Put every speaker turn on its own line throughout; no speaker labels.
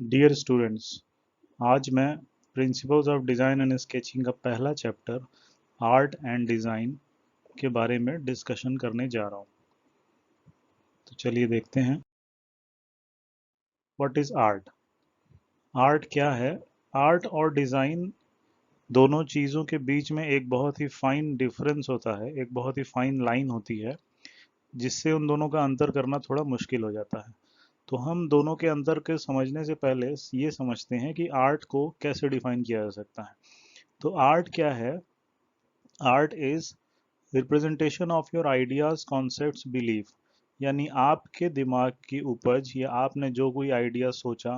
Dear students, आज मैं principles of design and sketching का पहला चैप्टर आर्ट एंड डिज़ाइन के बारे में डिस्कशन करने जा रहा हूँ। तो चलिए देखते हैं। What is art? आर्ट क्या है? आर्ट और डिज़ाइन दोनों चीज़ों के बीच में एक बहुत ही फाइन डिफरेंस होता है, एक बहुत ही फाइन लाइन होती है, जिससे उन दोनों का अंतर करना थोड़ा मुश्किल हो जाता है। तो हम दोनों के अंतर के समझने से पहले ये समझते हैं कि आर्ट को कैसे डिफाइन किया जा सकता है। तो आर्ट क्या है? Art is representation of your ideas, concepts, belief. यानी आपके दिमाग की उपज या आपने जो कोई आइडिया सोचा,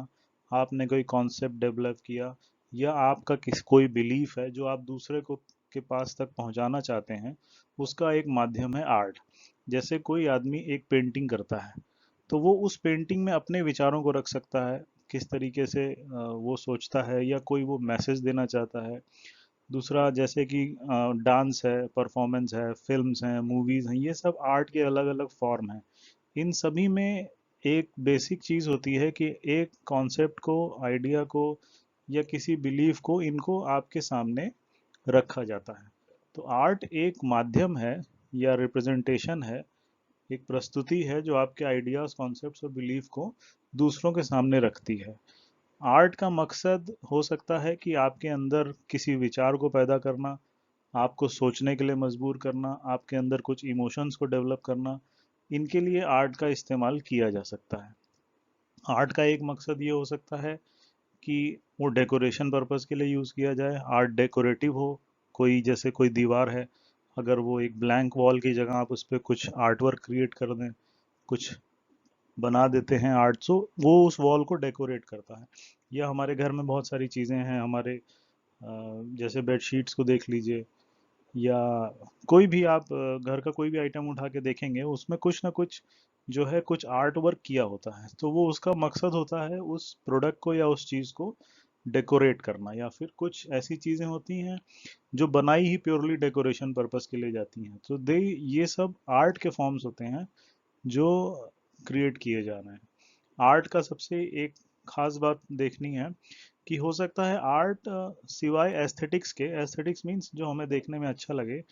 आपने कोई कॉन्सेप्ट डेवलप किया, या आपका कोई बिलीफ है जो आप दूसरे को के पास तक पहुंचाना चाहते हैं, उसका एक माध्यम है आर्ट। जैसे कोई आदमी एक पेंटिंग करता है, तो वो उस पेंटिंग में अपने विचारों को रख सकता है, किस तरीके से वो सोचता है, या कोई वो मैसेज देना चाहता है। दूसरा, जैसे कि डांस है, परफॉर्मेंस है, फिल्म्स हैं, मूवीज हैं, ये सब आर्ट के अलग अलग फॉर्म हैं। इन सभी में एक बेसिक चीज होती है कि एक कॉन्सेप्ट को, आइडिया को, या किसी बिलीफ को, इनको आपके सामने रखा जाता है। तो आर्ट एक माध्यम है या रिप्रेजेंटेशन है, एक प्रस्तुति है जो आपके आइडियाज, कॉन्सेप्ट्स और बिलीफ को दूसरों के सामने रखती है। आर्ट का मकसद हो सकता है कि आपके अंदर किसी विचार को पैदा करना, आपको सोचने के लिए मजबूर करना, आपके अंदर कुछ इमोशंस को डेवलप करना। इनके लिए आर्ट का इस्तेमाल किया जा सकता है। आर्ट का एक मकसद ये हो सकता है कि वो डेकोरेशन पर्पस के लिए यूज़ किया जाए, आर्ट डेकोरेटिव हो। कोई, जैसे कोई दीवार है, अगर वो एक ब्लैंक वॉल की जगह आप उस पर कुछ आर्ट वर्क क्रिएट कर दें, कुछ बना देते हैं आर्ट, सो वो उस वॉल को डेकोरेट करता है। या हमारे घर में बहुत सारी चीज़ें हैं, हमारे जैसे बेडशीट्स को देख लीजिए, या कोई भी आप घर का कोई भी आइटम उठा के देखेंगे, उसमें कुछ ना कुछ जो है, कुछ आर्ट वर्क किया होता है। तो वो उसका मकसद होता है उस प्रोडक्ट को या उस चीज़ को डेकोरेट करना। या फिर कुछ ऐसी चीज़ें होती हैं जो बनाई ही प्योरली डेकोरेशन पर्पस के लिए जाती हैं, तो दे ये सब आर्ट के फॉर्म्स होते हैं जो क्रिएट किए जा रहे हैं। आर्ट का सबसे एक खास बात देखनी है कि हो सकता है आर्ट सिवाय एस्थेटिक्स के, एस्थेटिक्स मीन्स जो हमें देखने में अच्छा लगे,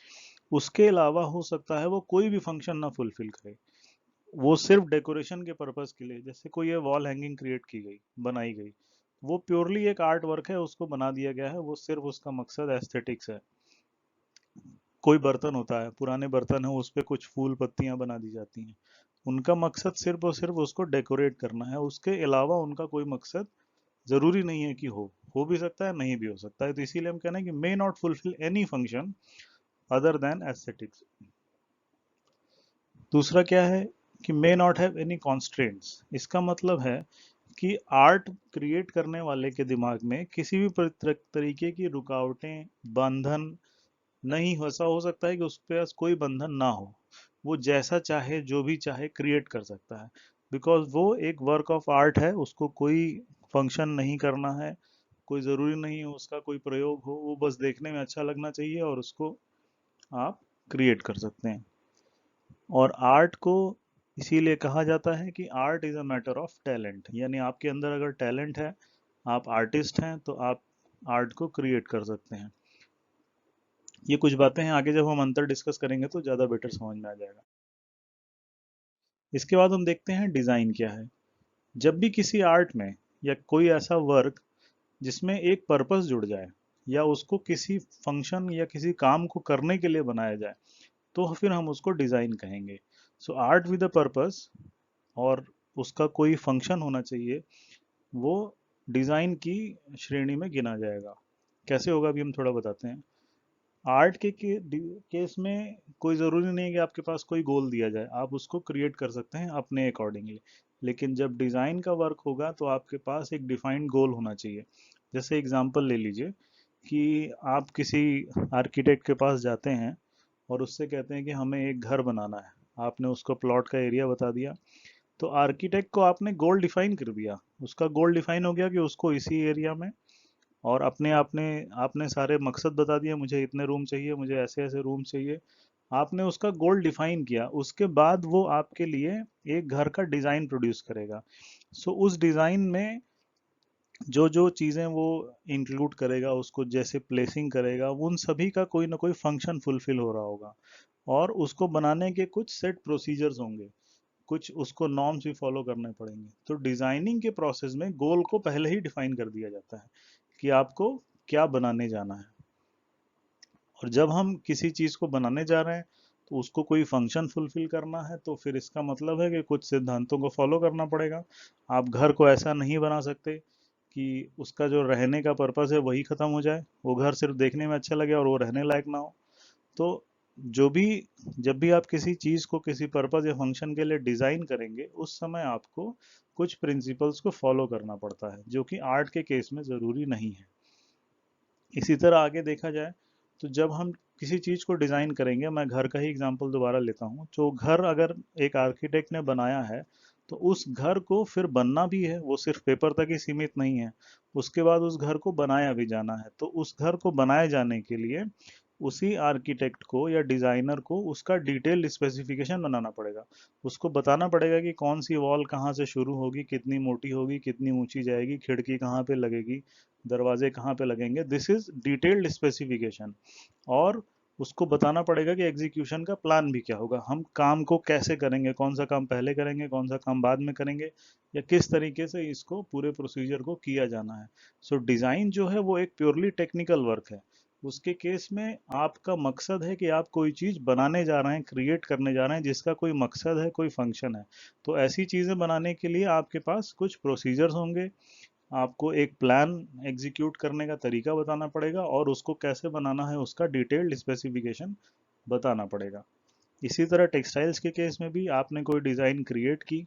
उसके अलावा हो सकता है वो कोई भी फंक्शन ना फुलफिल करे। वो सिर्फ डेकोरेशन के पर्पस के लिए, जैसे कोई ये वॉल हैंगिंग क्रिएट की गई, बनाई गई, वो प्योरली एक आर्ट वर्क है, उसको बना दिया गया है, वो सिर्फ उसका मकसद एस्थेटिक्स है। कोई बर्तन होता है, पुराने बर्तन है, उस पे कुछ फूल पत्तियां बना दी जाती हैं, उनका मकसद सिर्फ और सिर्फ उसको डेकोरेट करना है। उसके अलावा उनका कोई मकसद जरूरी नहीं है कि हो भी सकता है, नहीं भी हो सकता है। तो इसीलिए हम कहना है कि may not fulfil any function other than aesthetics. दूसरा क्या है कि may not have any constraints. इसका मतलब है कि आर्ट क्रिएट करने वाले के दिमाग में किसी भी तरीके की रुकावटें, बंधन नहीं हो। ऐसा हो सकता है कि उस पे कोई बंधन ना हो, वो जैसा चाहे, जो भी चाहे क्रिएट कर सकता है, बिकॉज वो एक वर्क ऑफ आर्ट है। उसको कोई फंक्शन नहीं करना है, कोई ज़रूरी नहीं है उसका कोई प्रयोग हो, वो बस देखने में अच्छा लगना चाहिए और उसको आप क्रिएट कर सकते हैं। और आर्ट को इसीलिए कहा जाता है कि art is a matter of talent. यानी आपके अंदर अगर टैलेंट है, आप आर्टिस्ट हैं, तो आप आर्ट को क्रिएट कर सकते हैं। ये कुछ बातें हैं, आगे जब हम अंतर डिस्कस करेंगे तो ज़्यादा बेटर समझ में आ जाएगा। इसके बाद हम देखते हैं डिज़ाइन क्या है। जब भी किसी आर्ट में या कोई ऐसा वर्क जिसमें एक पर्पस जुड़ जाए, या उसको किसी फंक्शन या किसी काम को करने के लिए बनाया जाए, तो फिर हम उसको डिज़ाइन कहेंगे। So art with a purpose और उसका कोई फंक्शन होना चाहिए, वो डिज़ाइन की श्रेणी में गिना जाएगा। कैसे होगा अभी हम थोड़ा बताते हैं। आर्ट केस में कोई ज़रूरी नहीं है कि आपके पास कोई गोल दिया जाए, आप उसको क्रिएट कर सकते हैं अपने अकॉर्डिंगली। लेकिन जब डिज़ाइन का वर्क होगा तो आपके पास एक डिफाइंड गोल होना चाहिए। जैसे एग्जांपल ले लीजिए कि आप किसी आर्किटेक्ट के पास जाते हैं और उससे कहते हैं कि हमें एक घर बनाना है। आपने उसको प्लॉट का एरिया बता दिया, तो आर्किटेक्ट को आपने गोल डिफाइन कर दिया। उसका गोल डिफाइन हो गया कि उसको इसी एरिया में, और अपने आपने आपने सारे मकसद बता दिए, मुझे इतने रूम चाहिए, मुझे ऐसे ऐसे रूम चाहिए। आपने उसका गोल डिफाइन किया, उसके बाद वो आपके लिए एक घर का डिज़ाइन प्रोड्यूस करेगा। सो उस डिज़ाइन में जो जो चीज़ें वो इंक्लूड करेगा, उसको जैसे प्लेसिंग करेगा, उन सभी का कोई ना कोई फंक्शन फुलफिल हो रहा होगा, और उसको बनाने के कुछ सेट प्रोसीजर्स होंगे, कुछ उसको नॉर्म्स भी फॉलो करने पड़ेंगे। तो डिजाइनिंग के प्रोसेस में गोल को पहले ही डिफाइन कर दिया जाता है कि आपको क्या बनाने जाना है। और जब हम किसी चीज को बनाने जा रहे हैं तो उसको कोई फंक्शन फुलफिल करना है, तो फिर इसका मतलब है कि कुछ सिद्धांतों को फॉलो करना पड़ेगा। आप घर को ऐसा नहीं बना सकते कि उसका जो रहने का पर्पस है वही खत्म हो जाए, वो घर सिर्फ देखने में अच्छा लगे और वो रहने लायक ना हो। तो जो भी जब भी आप किसी चीज को किसी पर्पस या फंक्शन के लिए डिजाइन करेंगे, उस समय आपको कुछ प्रिंसिपल्स को फॉलो करना पड़ता है, जो कि आर्ट के केस में जरूरी नहीं है। इसी तरह आगे देखा जाए तो जब हम किसी चीज को डिजाइन करेंगे, मैं घर का ही एग्जांपल दोबारा लेता हूँ, जो घर अगर एक आर्किटेक्ट ने बनाया है, तो उस घर को फिर बनना भी है, वो सिर्फ पेपर तक ही सीमित नहीं है। उसके बाद उस घर को बनाया भी जाना है, तो उस घर को बनाए जाने के लिए उसी आर्किटेक्ट को या डिजाइनर को उसका डिटेल्ड स्पेसिफिकेशन बनाना पड़ेगा। उसको बताना पड़ेगा कि कौन सी वॉल कहाँ से शुरू होगी, कितनी मोटी होगी, कितनी ऊंची जाएगी, खिड़की कहाँ पे लगेगी, दरवाजे कहाँ पे लगेंगे। This is detailed specification. और उसको बताना पड़ेगा कि एग्जीक्यूशन का प्लान भी क्या होगा, हम काम को कैसे करेंगे, कौन सा काम पहले करेंगे, कौन सा काम बाद में करेंगे, या किस तरीके से इसको पूरे प्रोसीजर को किया जाना है। सो डिजाइन जो है वो एक प्योरली टेक्निकल वर्क है। उसके केस में आपका मकसद है कि आप कोई चीज बनाने जा रहे हैं, क्रिएट करने जा रहे हैं, जिसका कोई मकसद है, कोई फंक्शन है। तो ऐसी चीजें बनाने के लिए आपके पास कुछ प्रोसीजर्स होंगे, आपको एक प्लान एग्जीक्यूट करने का तरीका बताना पड़ेगा, और उसको कैसे बनाना है उसका डिटेल्ड स्पेसिफिकेशन बताना पड़ेगा। इसी तरह टेक्सटाइल्स के केस में भी आपने कोई डिज़ाइन क्रिएट की,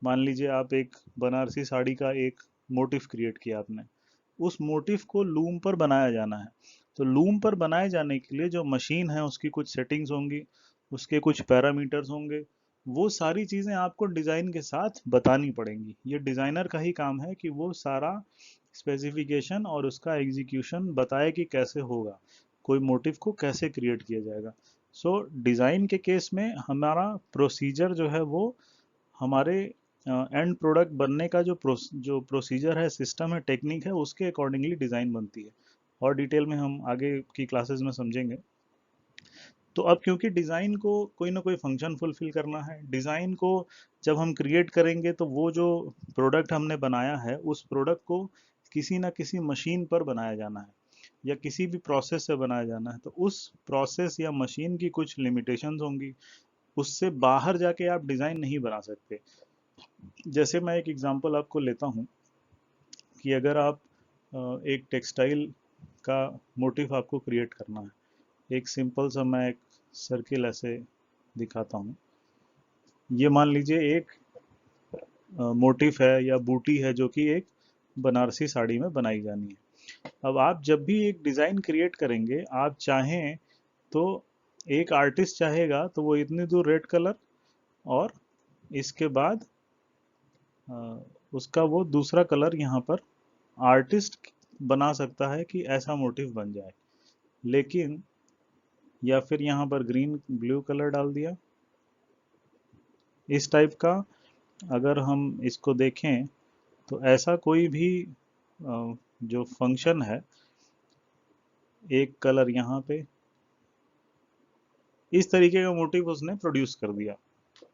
मान लीजिए आप एक बनारसी साड़ी का एक मोटिफ क्रिएट किया आपने, उस मोटिफ को लूम पर बनाया जाना है। तो लूम पर बनाए जाने के लिए जो मशीन है उसकी कुछ सेटिंग्स होंगी, उसके कुछ पैरामीटर्स होंगे, वो सारी चीज़ें आपको डिज़ाइन के साथ बतानी पड़ेंगी। ये डिज़ाइनर का ही काम है कि वो सारा स्पेसिफिकेशन और उसका एग्जीक्यूशन बताए कि कैसे होगा, कोई मोटिव को कैसे क्रिएट किया जाएगा। सो डिज़ाइन के केस में हमारा प्रोसीजर जो है वो हमारे एंड प्रोडक्ट बनने का जो प्रोसीजर है, सिस्टम है, टेक्निक है, उसके अकॉर्डिंगली डिज़ाइन बनती है। और डिटेल में हम आगे की क्लासेस में समझेंगे। तो अब क्योंकि डिज़ाइन को कोई ना कोई फंक्शन फुलफिल करना है, डिज़ाइन को जब हम क्रिएट करेंगे तो वो जो प्रोडक्ट हमने बनाया है उस प्रोडक्ट को किसी ना किसी मशीन पर बनाया जाना है, या किसी भी प्रोसेस से बनाया जाना है। तो उस प्रोसेस या मशीन की कुछ लिमिटेशंस होंगी, उससे बाहर जाके आप डिज़ाइन नहीं बना सकते। जैसे मैं एक एग्जांपल आपको लेता हूँ कि अगर आप एक टेक्सटाइल का मोटिव आपको क्रिएट करना है, एक सिंपल सा मैं एक सर्किल ऐसे दिखाता हूँ। ये मान लीजिए एक मोटिफ है या बूटी है जो कि एक बनारसी साड़ी में बनाई जानी है। अब आप जब भी एक डिज़ाइन क्रिएट करेंगे, आप चाहें तो एक आर्टिस्ट चाहेगा तो वो इतनी दूर रेड कलर, और इसके बाद अ, उसका वो दूसरा कलर यहाँ पर आर्टिस्ट बना सकता है कि ऐसा मोटिव बन जाए। लेकिन या फिर यहाँ पर ग्रीन ब्लू कलर डाल दिया, इस टाइप का अगर हम इसको देखें तो ऐसा कोई भी जो फंक्शन है, एक कलर यहाँ पे, इस तरीके का मोटिव उसने प्रोड्यूस कर दिया।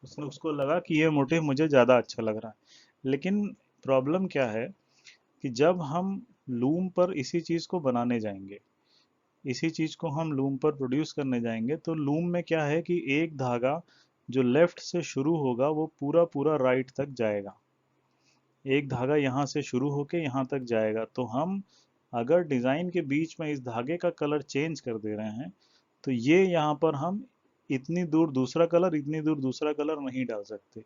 उसने उसको लगा कि ये मोटिव मुझे ज़्यादा अच्छा लग रहा है। लेकिन प्रॉब्लम क्या है कि जब हम लूम पर इसी चीज़ को बनाने जाएंगे, इसी चीज़ को हम लूम पर प्रोड्यूस करने जाएंगे, तो लूम में क्या है कि एक धागा जो लेफ्ट से शुरू होगा वो पूरा पूरा राइट तक जाएगा, एक धागा यहाँ से शुरू होके यहाँ तक जाएगा। तो हम अगर डिज़ाइन के बीच में इस धागे का कलर चेंज कर दे रहे हैं, तो ये यहाँ पर हम इतनी दूर दूसरा कलर, इतनी दूर दूसरा कलर नहीं डाल सकते।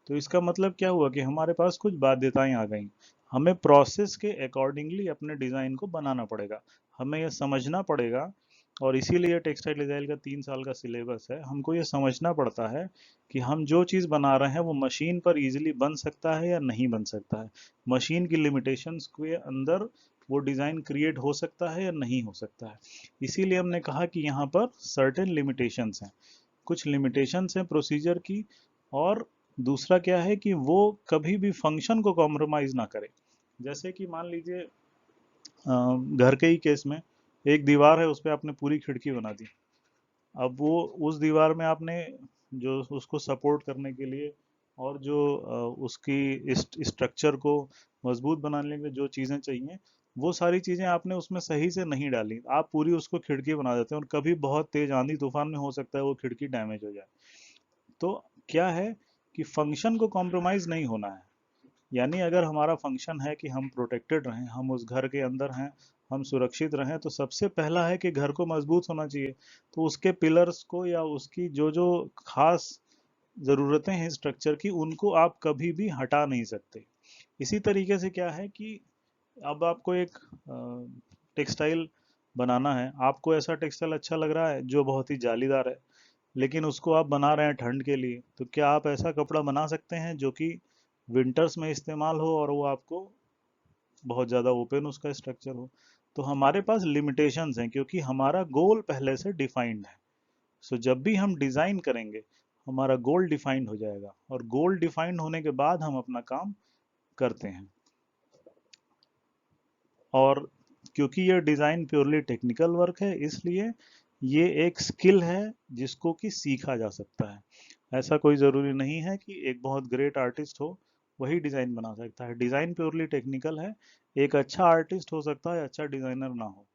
तो इसका मतलब क्या हुआ कि हमारे पास कुछ बाध्यताएं आ गई। हमें प्रोसेस के अकॉर्डिंगली अपने डिज़ाइन को बनाना पड़ेगा, हमें यह समझना पड़ेगा। और इसीलिए टेक्सटाइल डिजाइन का 3 साल का सिलेबस है। हमको ये समझना पड़ता है कि हम जो चीज़ बना रहे हैं वो मशीन पर इजीली बन सकता है या नहीं बन सकता है, मशीन की लिमिटेशंस के अंदर वो डिज़ाइन क्रिएट हो सकता है या नहीं हो सकता है। इसीलिए हमने कहा कि यहाँ पर सर्टेन लिमिटेशंस हैं, कुछ लिमिटेशंस हैं प्रोसीजर की। और दूसरा क्या है कि वो कभी भी फंक्शन को कॉम्प्रोमाइज ना करे। जैसे कि मान लीजिए घर के ही केस में एक दीवार है, उस पे आपने पूरी खिड़की बना दी। अब वो उस दीवार में आपने जो उसको सपोर्ट करने के लिए और जो उसकी स्ट्रक्चर को मजबूत बनाने के लिए जो चीज़ें चाहिए, वो सारी चीज़ें आपने उसमें सही से नहीं डाली, आप पूरी उसको खिड़की बना देते हैं और कभी बहुत तेज आंधी तूफान में हो सकता है वो खिड़की डैमेज हो जाए। तो क्या है कि फंक्शन को कॉम्प्रोमाइज़ नहीं होना है। यानी अगर हमारा फंक्शन है कि हम प्रोटेक्टेड रहें, हम उस घर के अंदर हैं, हम सुरक्षित रहें, तो सबसे पहला है कि घर को मजबूत होना चाहिए। तो उसके पिलर्स को या उसकी जो जो खास ज़रूरतें हैं स्ट्रक्चर की, उनको आप कभी भी हटा नहीं सकते। इसी तरीके से क्या है कि अब आपको एक टेक्सटाइल बनाना है, आपको ऐसा टेक्सटाइल अच्छा लग रहा है जो बहुत ही जालीदार है, लेकिन उसको आप बना रहे हैं ठंड के लिए, तो क्या आप ऐसा कपड़ा बना सकते हैं जो कि विंटर्स में इस्तेमाल हो और वो आपको बहुत ज़्यादा ओपन उसका स्ट्रक्चर हो? तो हमारे पास लिमिटेशंस हैं क्योंकि हमारा गोल पहले से डिफाइंड है। सो जब भी हम डिज़ाइन करेंगे, हमारा गोल डिफाइंड हो जाएगा और गोल डिफाइंड होने के बाद हम अपना काम करते हैं। और क्योंकि ये डिज़ाइन प्योरली टेक्निकल वर्क है, इसलिए ये एक स्किल है जिसको कि सीखा जा सकता है। ऐसा कोई ज़रूरी नहीं है कि एक बहुत ग्रेट आर्टिस्ट हो वही डिज़ाइन बना सकता है। डिज़ाइन प्योरली टेक्निकल है। एक अच्छा आर्टिस्ट हो सकता है, अच्छा डिज़ाइनर ना हो।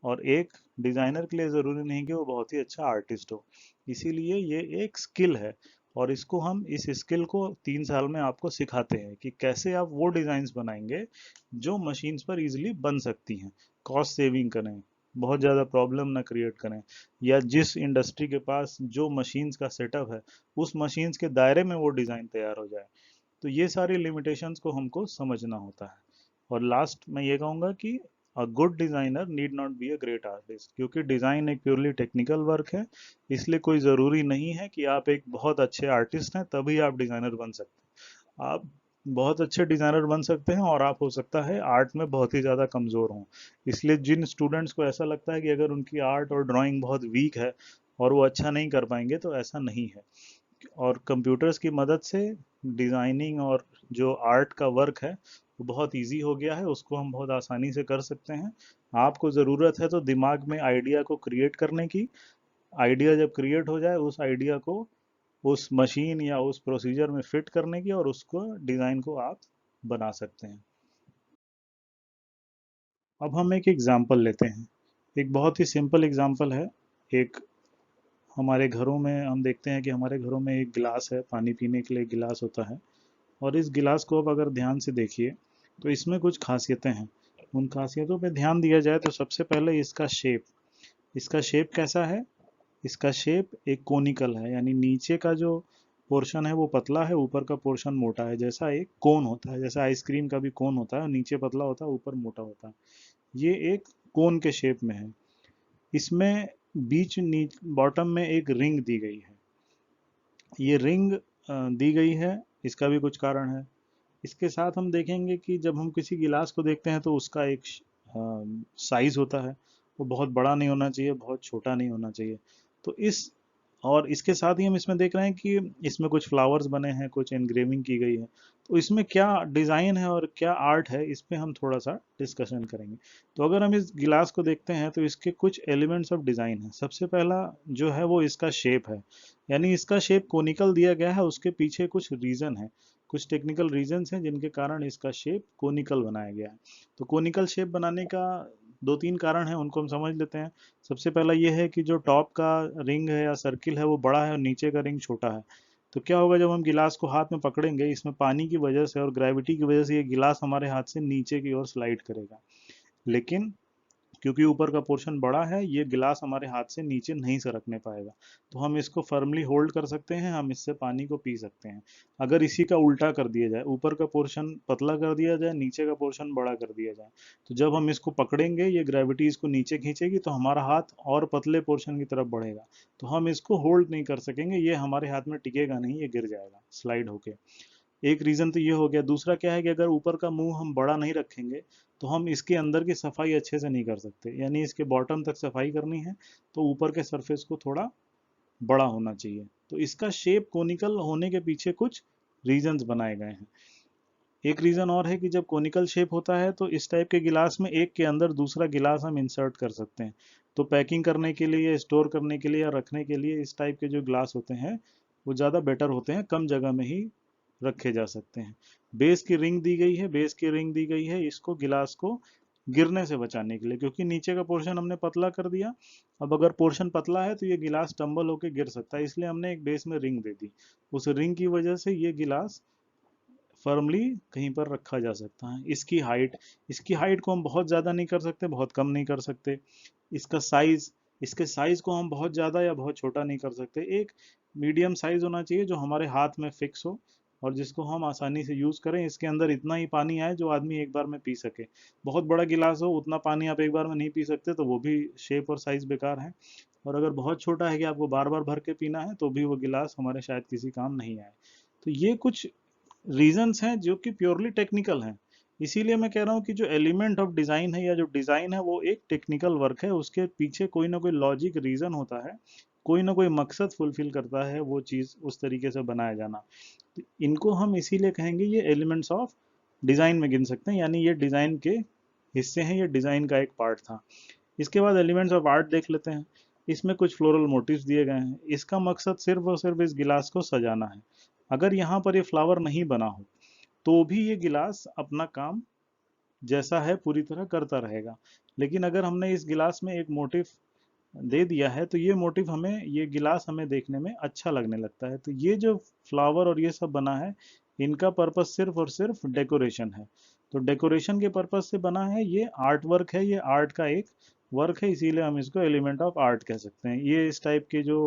और एक डिज़ाइनर के लिए ज़रूरी नहीं कि वो बहुत ही अच्छा आर्टिस्ट हो। इसीलिए ये एक स्किल है और इसको हम इस स्किल को 3 साल में आपको सिखाते हैं कि कैसे आप वो डिज़ाइंस बनाएंगे जो मशीन्स पर इजीली बन सकती हैं। कॉस्ट सेविंग करें, बहुत ज़्यादा प्रॉब्लम ना क्रिएट करें, या जिस इंडस्ट्री के पास जो मशीन्स का सेटअप है उस मशीन्स के दायरे में वो डिज़ाइन तैयार हो जाए। तो ये सारी लिमिटेशंस को हमको समझना होता है। और लास्ट मैं ये कहूँगा कि a good designer need not be a great artist, क्योंकि डिज़ाइन एक प्योरली टेक्निकल वर्क है। इसलिए कोई ज़रूरी नहीं है कि आप एक बहुत अच्छे आर्टिस्ट हैं तभी आप डिज़ाइनर बन सकते हैं। आप बहुत अच्छे डिज़ाइनर बन सकते हैं और आप हो सकता है आर्ट में बहुत ही ज़्यादा कमज़ोर हों। इसलिए जिन स्टूडेंट्स को ऐसा लगता है कि अगर उनकी आर्ट और ड्राइंग बहुत वीक है और वो अच्छा नहीं कर पाएंगे, तो ऐसा नहीं है। और कंप्यूटर्स की मदद से डिज़ाइनिंग और जो आर्ट का वर्क है वो बहुत इजी हो गया है, उसको हम बहुत आसानी से कर सकते हैं। आपको ज़रूरत है तो दिमाग में आइडिया को क्रिएट करने की। आइडिया जब क्रिएट हो जाए, उस आइडिया को उस मशीन या उस प्रोसीजर में फिट करने की, और उसको डिज़ाइन को आप बना सकते हैं। अब हम एक एग्जांपल लेते हैं। एक बहुत ही सिंपल एग्जांपल है। एक हमारे घरों में हम देखते हैं कि हमारे घरों में एक गिलास है, पानी पीने के लिए गिलास होता है। और इस गिलास को अब अगर ध्यान से देखिए तो इसमें कुछ खासियतें हैं। उन खासियतों पे ध्यान दिया जाए तो सबसे पहले इसका शेप कैसा है? इसका शेप एक कोनिकल है, यानी नीचे का जो पोर्शन है वो पतला है, ऊपर का पोर्शन मोटा है। जैसा एक कोन होता है, जैसा आइसक्रीम का भी कोन होता है, नीचे पतला होता है ऊपर मोटा होता है। ये एक कोन के शेप में है। इसमें बीच बॉटम में एक रिंग दी गई है। ये रिंग दी गई है, इसका भी कुछ कारण है। इसके साथ हम देखेंगे कि जब हम किसी गिलास को देखते हैं तो उसका एक साइज होता है। वो बहुत बड़ा नहीं होना चाहिए, बहुत छोटा नहीं होना चाहिए। तो इस और इसके साथ ही हम इसमें देख रहे हैं कि इसमें कुछ फ्लावर्स बने हैं, कुछ एनग्रेविंग की गई है। तो इसमें क्या डिज़ाइन है और क्या आर्ट है, इस पे हम थोड़ा सा डिस्कशन करेंगे। तो अगर हम इस गिलास को देखते हैं तो इसके कुछ एलिमेंट्स ऑफ डिज़ाइन है। सबसे पहला जो है वो इसका शेप है, यानी इसका शेप कोनिकल दिया गया है। उसके पीछे कुछ रीज़न है, कुछ टेक्निकल रीजंस हैं जिनके कारण इसका शेप कोनिकल बनाया गया है। तो कोनिकल शेप बनाने का 2-3 कारण हैं, उनको हम समझ लेते हैं। सबसे पहला ये है कि जो टॉप का रिंग है या सर्किल है वो बड़ा है और नीचे का रिंग छोटा है। तो क्या होगा, जब हम गिलास को हाथ में पकड़ेंगे, इसमें पानी की वजह से और ग्रेविटी की वजह से ये गिलास हमारे हाथ से नीचे की ओर स्लाइड करेगा। लेकिन क्योंकि ऊपर का पोर्शन बड़ा है, ये गिलास हमारे हाथ से नीचे नहीं सरकने पाएगा। तो हम इसको फर्मली होल्ड कर सकते हैं, हम इससे पानी को पी सकते हैं। अगर इसी का उल्टा कर दिया जाए, ऊपर का पोर्शन पतला कर दिया जाए, नीचे का पोर्शन बड़ा कर दिया जाए, तो जब हम इसको पकड़ेंगे ये ग्रेविटी इसको नीचे खींचेगी तो हमारा हाथ और पतले पोर्शन की तरफ बढ़ेगा। तो हम इसको होल्ड नहीं कर सकेंगे, ये हमारे हाथ में टिकेगा नहीं, ये गिर जाएगा स्लाइड होके। एक रीज़न तो ये हो गया। दूसरा क्या है कि अगर ऊपर का मुंह हम बड़ा नहीं रखेंगे तो हम इसके अंदर की सफाई अच्छे से नहीं कर सकते, यानी इसके बॉटम तक सफाई करनी है तो ऊपर के सरफेस को थोड़ा बड़ा होना चाहिए। तो इसका शेप कोनिकल होने के पीछे कुछ रीजंस बनाए गए हैं। एक रीज़न और है कि जब कोनिकल शेप होता है तो इस टाइप के गिलास में एक के अंदर दूसरा गिलास हम इंसर्ट कर सकते हैं। तो पैकिंग करने के लिए या स्टोर करने के लिए या रखने के लिए इस टाइप के जो ग्लास होते हैं वो ज़्यादा बेटर होते हैं, कम जगह में ही रखे जा सकते हैं। बेस की रिंग दी गई है, बेस की रिंग दी गई है इसको गिलास को गिरने से बचाने के लिए, क्योंकि नीचे का पोर्शन हमने पतला कर दिया। अब अगर पोर्शन पतला है तो ये गिलास टंबल होके गिर सकता है, इसलिए हमने एक बेस में रिंग दे दी। उस रिंग की वजह से ये गिलास फर्मली कहीं पर रखा जा सकता है। इसकी हाइट को हम बहुत ज़्यादा नहीं कर सकते, बहुत कम नहीं कर सकते। इसका साइज इसके साइज को हम बहुत ज़्यादा या बहुत छोटा नहीं कर सकते। एक मीडियम साइज होना चाहिए जो हमारे हाथ में फिक्स हो और जिसको हम आसानी से यूज़ करें। इसके अंदर इतना ही पानी आए जो आदमी एक बार में पी सके। बहुत बड़ा गिलास हो, उतना पानी आप एक बार में नहीं पी सकते, तो वो भी शेप और साइज बेकार है। और अगर बहुत छोटा है कि आपको बार बार भर के पीना है, तो भी वो गिलास हमारे शायद किसी काम नहीं आए। तो ये कुछ रीजंस हैं जो कि प्योरली टेक्निकल हैं। इसीलिए मैं कह रहा हूँ कि जो एलिमेंट ऑफ डिज़ाइन है या जो डिज़ाइन है वो एक टेक्निकल वर्क है, उसके पीछे कोई ना कोई लॉजिक रीज़न होता है, कोई ना कोई मकसद फुलफिल करता है वो चीज़ उस तरीके से बनाया जाना। तो इनको हम इसीलिए कहेंगे ये एलिमेंट्स ऑफ डिज़ाइन में गिन सकते हैं, यानी ये डिज़ाइन के हिस्से हैं, ये डिज़ाइन का एक पार्ट था। इसके बाद एलिमेंट्स ऑफ आर्ट देख लेते हैं। इसमें कुछ फ्लोरल मोटिव्स दिए गए हैं। इसका मकसद सिर्फ और सिर्फ इस गिलास को सजाना है। अगर यहाँ पर ये फ्लावर नहीं बना हो तो भी ये गिलास अपना काम जैसा है पूरी तरह करता रहेगा। लेकिन अगर हमने इस गिलास में एक मोटिव दे दिया है तो ये गिलास हमें देखने में अच्छा लगने लगता है। तो ये जो फ्लावर और ये सब बना है, इनका पर्पस सिर्फ और सिर्फ डेकोरेशन है। तो डेकोरेशन के पर्पस से बना है, ये आर्ट वर्क है, ये आर्ट का एक वर्क है, इसीलिए हम इसको एलिमेंट ऑफ आर्ट कह सकते हैं। ये इस टाइप के जो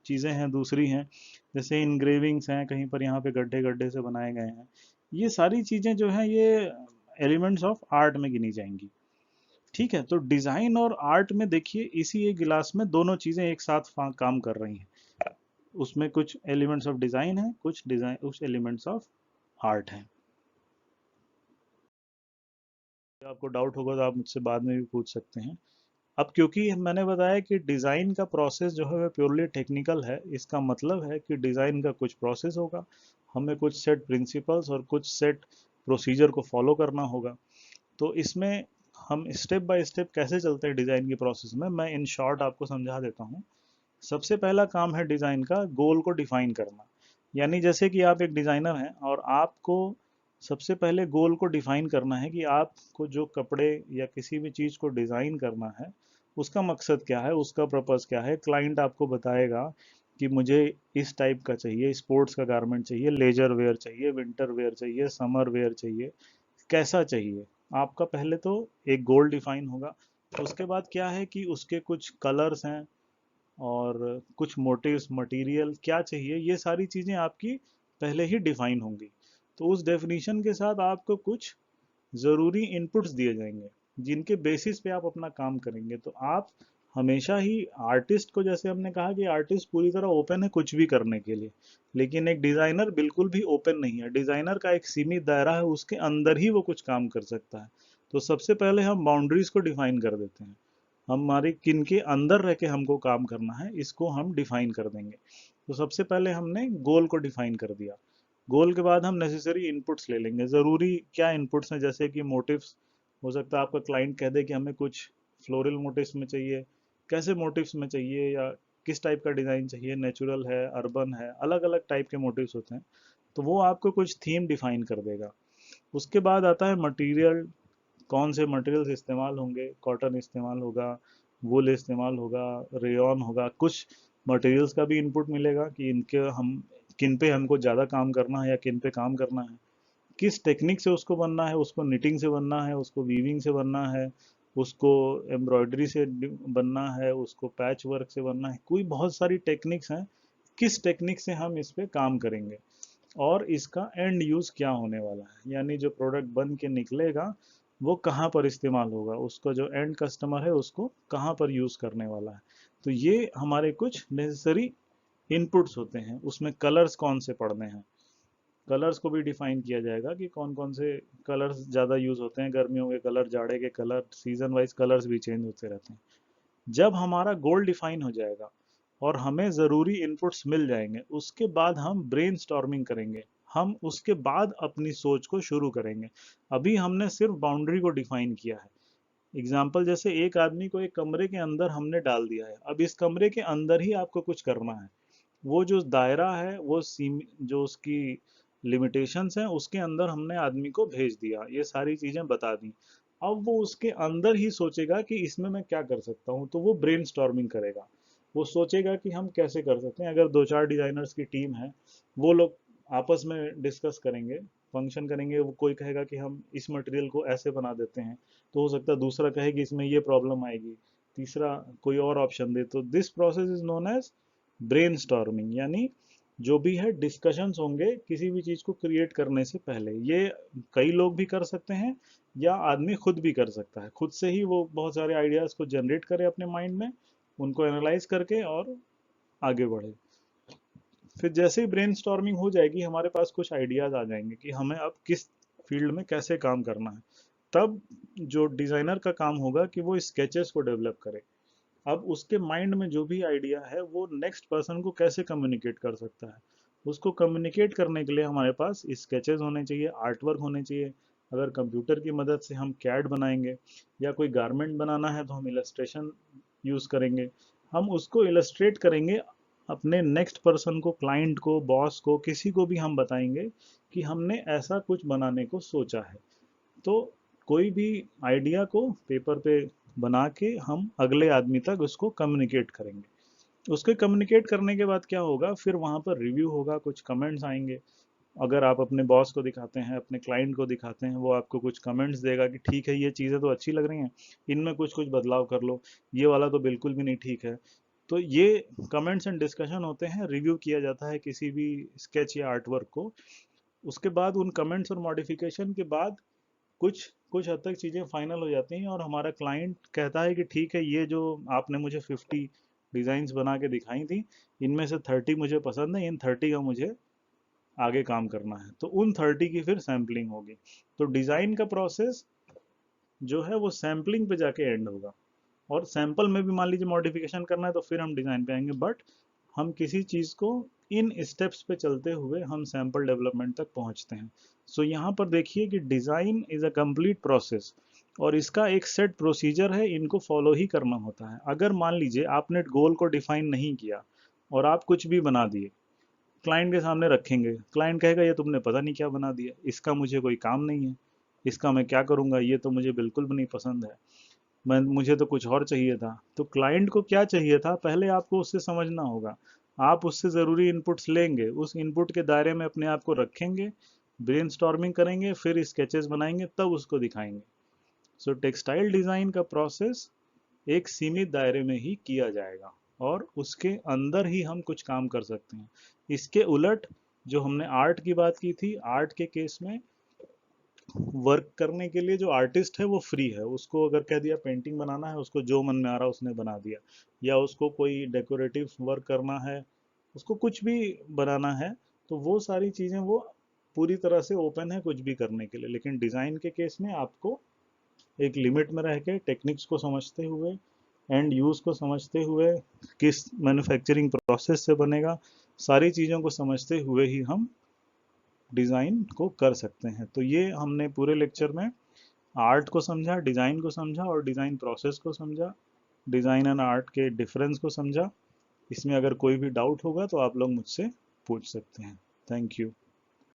चीज़ें हैं दूसरी हैं, जैसे इनग्रेविंग्स हैं, कहीं पर यहाँ पे गड्ढे गड्ढे से बनाए गए हैं, ये सारी चीज़ें जो हैं ये एलिमेंट्स ऑफ आर्ट में गिनी जाएंगी। ठीक है, तो डिजाइन और आर्ट में देखिए इसी एक गिलास में दोनों चीजें एक साथ काम कर रही हैं। उसमें कुछ एलिमेंट्स ऑफ डिजाइन है, कुछ एलिमेंट्स ऑफ आर्ट है। आपको डाउट होगा तो आप मुझसे बाद में भी पूछ सकते हैं। अब क्योंकि मैंने बताया कि डिज़ाइन का प्रोसेस जो है वह प्योरली टेक्निकल है, इसका मतलब है कि डिज़ाइन का कुछ प्रोसेस होगा, हमें कुछ सेट प्रिंसिपल्स और कुछ सेट प्रोसीजर को फॉलो करना होगा। तो इसमें हम स्टेप बाय स्टेप कैसे चलते हैं डिज़ाइन के प्रोसेस में, मैं इन शॉर्ट आपको समझा देता हूँ। सबसे पहला काम है डिज़ाइन का गोल को डिफाइन करना। यानी जैसे कि आप एक डिज़ाइनर हैं और आपको सबसे पहले गोल को डिफाइन करना है कि आपको जो कपड़े या किसी भी चीज़ को डिज़ाइन करना है उसका मकसद क्या है, उसका पर्पज़ क्या है। क्लाइंट आपको बताएगा कि मुझे इस टाइप का चाहिए, स्पोर्ट्स का गारमेंट चाहिए, लेजर वेयर चाहिए, विंटर वेयर चाहिए, समर वेयर चाहिए, कैसा चाहिए। आपका पहले तो एक गोल डिफाइन होगा। उसके बाद क्या है कि उसके कुछ कलर्स हैं और कुछ मोटिव्स, मटेरियल क्या चाहिए, ये सारी चीज़ें आपकी पहले ही डिफाइन होंगी। तो उस डेफिनेशन के साथ आपको कुछ ज़रूरी इनपुट्स दिए जाएंगे जिनके बेसिस पे आप अपना काम करेंगे। तो आप हमेशा ही आर्टिस्ट को, जैसे हमने कहा कि आर्टिस्ट पूरी तरह ओपन है कुछ भी करने के लिए, लेकिन एक डिज़ाइनर बिल्कुल भी ओपन नहीं है। डिज़ाइनर का एक सीमित दायरा है, उसके अंदर ही वो कुछ काम कर सकता है। तो सबसे पहले हम बाउंड्रीज को डिफाइन कर देते हैं, हमारे किन के अंदर रह के हमको काम करना है इसको हम डिफाइन कर देंगे। तो सबसे पहले हमने गोल को डिफाइन कर दिया। गोल के बाद हम नेसेसरी इनपुट्स ले लेंगे। ज़रूरी क्या इनपुट्स हैं, जैसे कि मोटिव्स। हो सकता है आपका क्लाइंट कह दे कि हमें कुछ फ्लोरल मोटिव्स में चाहिए, कैसे मोटिव्स में चाहिए या किस टाइप का डिज़ाइन चाहिए, नेचुरल है, अर्बन है, अलग अलग टाइप के मोटिव्स होते हैं। तो वो आपको कुछ थीम डिफाइन कर देगा। उसके बाद आता है मटेरियल, कौन से मटेरियल्स इस्तेमाल होंगे, कॉटन इस्तेमाल होगा, वूल इस्तेमाल होगा, रेयॉन होगा। कुछ मटेरियल्स का भी इनपुट मिलेगा कि इनके हम किन पे हमको ज़्यादा काम करना है या किन पे काम करना है, किस टेक्निक से उसको बनना है, उसको निटिंग से बनना है, उसको वीविंग से बनना है, उसको एम्ब्रॉयडरी से बनना है, उसको पैच वर्क से बनना है। कोई बहुत सारी टेक्निक्स हैं, किस टेक्निक से हम इस पे काम करेंगे और इसका एंड यूज़ क्या होने वाला है, यानी जो प्रोडक्ट बन के निकलेगा वो कहाँ पर इस्तेमाल होगा, उसका जो एंड कस्टमर है उसको कहाँ पर यूज़ करने वाला है। तो ये हमारे कुछ नेसेसरी इनपुट्स होते हैं। उसमें कलर्स कौन से पढ़ने हैं, कलर्स को भी डिफाइन किया जाएगा कि कौन कौन से कलर्स ज़्यादा यूज़ होते हैं, गर्मियों के कलर, जाड़े के कलर, सीजन वाइज कलर्स भी चेंज होते रहते हैं। जब हमारा गोल डिफाइन हो जाएगा और हमें ज़रूरी इनपुट्स मिल जाएंगे, उसके बाद हम ब्रेन करेंगे, हम उसके बाद अपनी सोच को शुरू करेंगे। अभी हमने सिर्फ बाउंड्री को डिफाइन किया है। एग्जाम्पल जैसे एक आदमी को एक कमरे के अंदर हमने डाल दिया है, अब इस कमरे के अंदर ही आपको कुछ करना है। वो जो दायरा है, वो जो उसकी लिमिटेशंस हैं, उसके अंदर हमने आदमी को भेज दिया, ये सारी चीजें बता दी। अब वो उसके अंदर ही सोचेगा कि इसमें मैं क्या कर सकता हूँ, तो वो ब्रेन स्टॉर्मिंग करेगा। वो सोचेगा कि हम कैसे कर सकते हैं। अगर दो चार डिजाइनर्स की टीम है, वो लोग आपस में डिस्कस करेंगे, फंक्शन करेंगे। वो कोई कहेगा कि हम इस मटेरियल को ऐसे बना देते हैं, तो हो सकता है दूसरा कहे कि इसमें ये प्रॉब्लम आएगी, तीसरा कोई और ऑप्शन दे। तो this process is known as brainstorming, यानी जो भी है डिस्कशंस होंगे किसी भी चीज को क्रिएट करने से पहले। ये कई लोग भी कर सकते हैं, या आदमी खुद भी कर सकता है। खुद से ही वो बहुत सारे आइडियाज को जनरेट करे अपने माइंड में, उनको एनालाइज करके और आगे बढ़े। फिर जैसे ही ब्रेन स्टॉर्मिंग हो जाएगी, हमारे पास कुछ आइडियाज आ जाएंगे कि हमें अब किस फील्ड में कैसे काम करना है। तब जो डिजाइनर का काम होगा कि वो स्केचेस को डेवलप करे। अब उसके माइंड में जो भी आइडिया है, वो नेक्स्ट पर्सन को कैसे कम्युनिकेट कर सकता है। उसको कम्युनिकेट करने के लिए हमारे पास स्केचेस होने चाहिए, आर्ट वर्क होने चाहिए। अगर कंप्यूटर की मदद से हम कैड बनाएंगे, या कोई गारमेंट बनाना है तो हम इलस्ट्रेशन यूज करेंगे। हम उसको इलस्ट्रेट करेंगे अपने नेक्स्ट पर्सन को, क्लाइंट को, बॉस को, किसी को भी हम बताएंगे कि हमने ऐसा कुछ बनाने को सोचा है। तो कोई भी आइडिया को पेपर पे बना के हम अगले आदमी तक उसको कम्युनिकेट करेंगे। उसके कम्युनिकेट करने के बाद क्या होगा, फिर वहां पर रिव्यू होगा, कुछ कमेंट्स आएंगे। अगर आप अपने बॉस को दिखाते हैं, अपने क्लाइंट को दिखाते हैं, वो आपको कुछ कमेंट्स देगा कि ठीक है, ये चीज़ें तो अच्छी लग रही हैं, इनमें कुछ कुछ बदलाव कर लो, ये वाला तो बिल्कुल भी नहीं ठीक है। तो ये कमेंट्स एंड डिस्कशन होते हैं, रिव्यू किया जाता है किसी भी स्केच या आर्ट वर्क को। उसके बाद उन कमेंट्स और मॉडिफिकेशन के बाद कुछ कुछ हद तक चीज़ें फाइनल हो जाती हैं, और हमारा क्लाइंट कहता है कि ठीक है, ये जो आपने मुझे 50 डिज़ाइंस बना के दिखाई थी, इनमें से 30 मुझे पसंद है, इन 30 का मुझे आगे काम करना है। तो उन 30 की फिर सैम्पलिंग होगी। तो डिज़ाइन का प्रोसेस जो है वो सैम्पलिंग पे जाके एंड होगा। और सैंपल में भी मान लीजिए मॉडिफिकेशन करना है, तो फिर हम डिज़ाइन पे आएंगे। बट हम किसी चीज़ को इन स्टेप्स पे चलते हुए हम सैंपल डेवलपमेंट तक पहुंचते हैं। सो यहाँ पर देखिए कि design is a complete process, और इसका एक सेट प्रोसीजर है, इनको फॉलो ही करना होता है। अगर मान लीजिए आपने गोल को डिफाइन नहीं किया और आप कुछ भी बना दिए, क्लाइंट के सामने रखेंगे, क्लाइंट कहेगा ये तुमने पता नहीं क्या बना दिया, इसका मुझे कोई काम नहीं है, इसका मैं क्या करूँगा, ये तो मुझे बिल्कुल भी नहीं पसंद है, मैं मुझे तो कुछ और चाहिए था। तो क्लाइंट को क्या चाहिए था, पहले आपको उससे समझना होगा। आप उससे ज़रूरी इनपुट्स लेंगे, उस इनपुट के दायरे में अपने आप को रखेंगे, ब्रेनस्टॉर्मिंग करेंगे, फिर स्केचेस बनाएंगे, तब उसको दिखाएंगे। सो टेक्सटाइल डिज़ाइन का प्रोसेस एक सीमित दायरे में ही किया जाएगा, और उसके अंदर ही हम कुछ काम कर सकते हैं। इसके उलट जो हमने आर्ट की बात की थी, आर्ट के केस में वर्क करने के लिए जो आर्टिस्ट है वो फ्री है। उसको अगर कह दिया पेंटिंग बनाना है, उसको जो मन में आ रहा उसने बना दिया, या उसको कोई डेकोरेटिव वर्क करना है, उसको कुछ भी बनाना है, तो वो सारी चीज़ें वो पूरी तरह से ओपन है कुछ भी करने के लिए। लेकिन डिज़ाइन के केस में आपको एक लिमिट में रह के, टेक्निक्स को समझते हुए, एंड यूज़ को समझते हुए, किस मैन्युफैक्चरिंग प्रोसेस से बनेगा, सारी चीज़ों को समझते हुए ही हम डिज़ाइन को कर सकते हैं। तो ये हमने पूरे लेक्चर में आर्ट को समझा, डिज़ाइन को समझा, और डिज़ाइन प्रोसेस को समझा, डिज़ाइन एंड आर्ट के डिफरेंस को समझा। इसमें अगर कोई भी डाउट होगा तो आप लोग मुझसे पूछ सकते हैं। Thank you.